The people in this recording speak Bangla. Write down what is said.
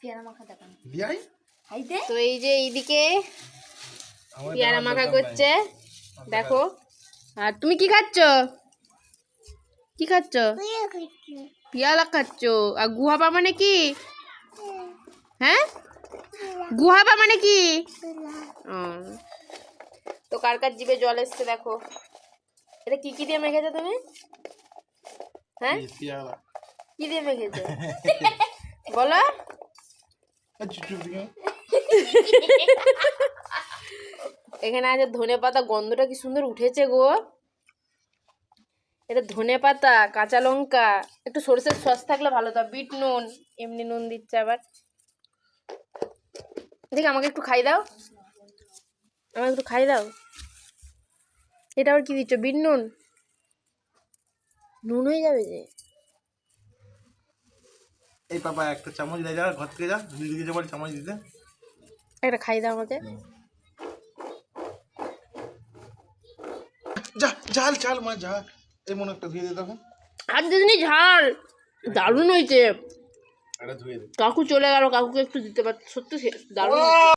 পেয়ারা মাখা দেখান দিয়াই খাইতে। তো এই যে এইদিকে পেয়ারা মাখা করছে দেখো। আর তুমি কি খাচ্ছ? কি খাচ্ছ? পেয়ারা খাচ্ছ। আর গুহাবা মানে কি? হ্যাঁ, গুহাবা মানে কি? তো কার কার জিভে জল এসছে দেখো। এটা কি কি দিয়ে মেখেছো তুমি? হ্যাঁ, পেয়ারা কি দিয়ে মেখেছো বলো? এখানে আছে ধনে পাতা, গন্ধটা কি সুন্দর উঠেছে গো। এটা ধনে পাতা, কাঁচা লঙ্কা, একটু সরষের সস থাকলে ভালো হতো, বিট নুন, এমনি নুন দিচ্ছে আবার। দেখি আমাকে একটু খাই দাও, আমাকে একটু খাই দাও। এটা আবার কি দিচ্ছ? বিট নুন? নুন হয়ে যাবে যে। এই পাপা একটা চামচ দিয়ে যা, ঘর থেকে যা, দিদি যে বল চামচ দিতে। একটা খাই দাও আমাকে। যা ঝাল ঝাল মা ঝাল, এই মনে একটা ধুয়ে দে তখন। আর দিদিনি ঝাল দারুণ হয়েছে। এটা ধুয়ে দে। কাকু চলে গেল, কাকুকে একটু দিতে পারত, সত্যি দারুণ হয়েছে।